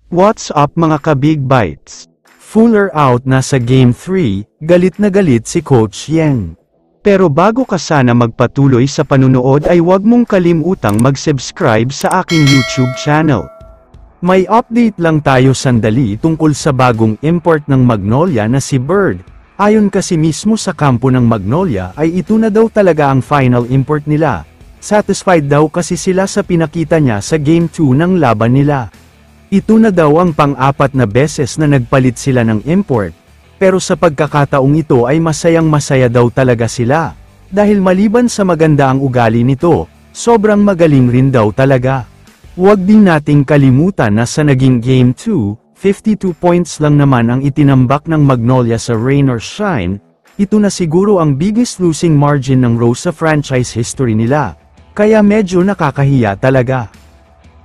What's up mga ka-Big Bites? Fuller out na sa Game 3, galit na galit si Coach Yeng. Pero bago ka sana magpatuloy sa panunood ay huwag mong kalimutang mag-subscribe sa aking YouTube channel. May update lang tayo sandali tungkol sa bagong import ng Magnolia na si Bird. Ayon kasi mismo sa kampo ng Magnolia ay ito na daw talaga ang final import nila. Satisfied daw kasi sila sa pinakita niya sa Game 2 ng laban nila. Ito na daw ang pang-apat na beses na nagpalit sila ng import. Pero sa pagkakataong ito ay masayang-masaya daw talaga sila. Dahil maliban sa maganda ang ugali nito, sobrang magaling rin daw talaga. Huwag din nating kalimutan na sa naging Game 2, 52 points lang naman ang itinambak ng Magnolia sa Rain or Shine. Ito na siguro ang biggest losing margin ng Rose sa franchise history nila. Kaya medyo nakakahiya talaga.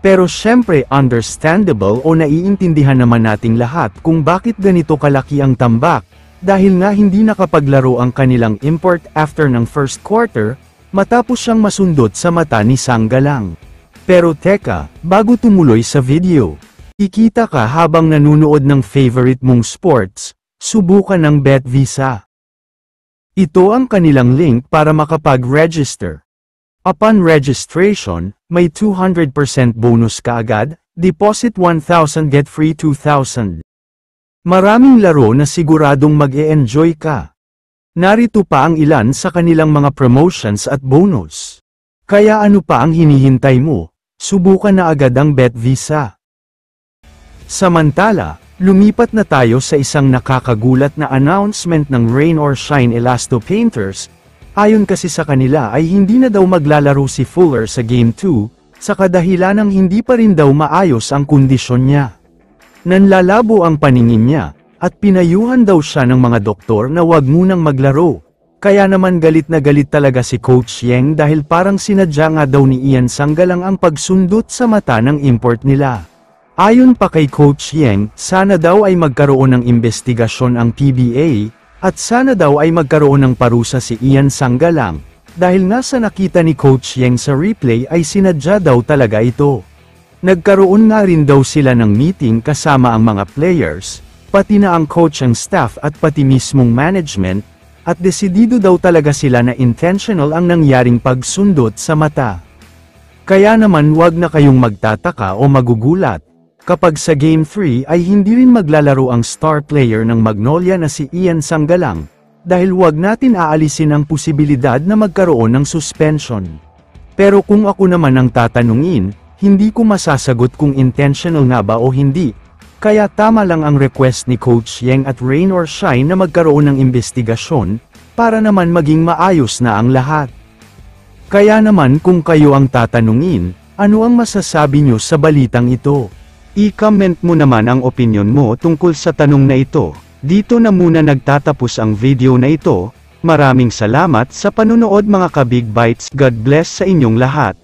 Pero syempre understandable o naiintindihan naman nating lahat kung bakit ganito kalaki ang tambak, dahil nga hindi nakapaglaro ang kanilang import after ng first quarter, matapos siyang masundot sa mata ni Sanggalang. Pero teka, bago tumuloy sa video, ikita ka habang nanunood ng favorite mong sports, subukan ng BetVisa. Ito ang kanilang link para makapag-register. Upon registration, may 200% bonus kaagad, deposit 1,000 get free 2,000. Maraming laro na siguradong mag-e-enjoy ka. Narito pa ang ilan sa kanilang mga promotions at bonus. Kaya ano pa ang hinihintay mo? Subukan na agad ang BetVisa. Samantala, lumipat na tayo sa isang nakakagulat na announcement ng Rain or Shine Elasto Painters. Ayon kasi sa kanila ay hindi na daw maglalaro si Fuller sa Game 2, sa kadahilan ng hindi pa rin daw maayos ang kondisyon niya. Nanlalabo ang paningin niya, at pinayuhan daw siya ng mga doktor na wag munang maglaro. Kaya naman galit na galit talaga si Coach Yeng dahil parang sinadya nga daw ni Ian Sanggalang ang pagsundot sa mata ng import nila. Ayon pa kay Coach Yeng, sana daw ay magkaroon ng investigasyon ang PBA, at sana daw ay magkaroon ng parusa si Ian Sanggalang, dahil nga sa nakita ni Coach Yeng sa replay ay sinadya daw talaga ito. Nagkaroon nga rin daw sila ng meeting kasama ang mga players, pati na ang coach ang staff at pati mismong management, at desidido daw talaga sila na intentional ang nangyaring pagsundot sa mata. Kaya naman wag na kayong magtataka o magugulat, kapag sa Game 3 ay hindi rin maglalaro ang star player ng Magnolia na si Ian Sanggalang, dahil wag natin aalisin ang posibilidad na magkaroon ng suspension. Pero kung ako naman ang tatanungin, hindi ko masasagot kung intentional nga ba o hindi, kaya tama lang ang request ni Coach Yeng at Rain or Shine na magkaroon ng investigasyon, para naman maging maayos na ang lahat. Kaya naman kung kayo ang tatanungin, ano ang masasabi nyo sa balitang ito? I-comment mo naman ang opinion mo tungkol sa tanong na ito. Dito na muna nagtatapos ang video na ito. Maraming salamat sa panunood mga ka-Big Bites. God bless sa inyong lahat.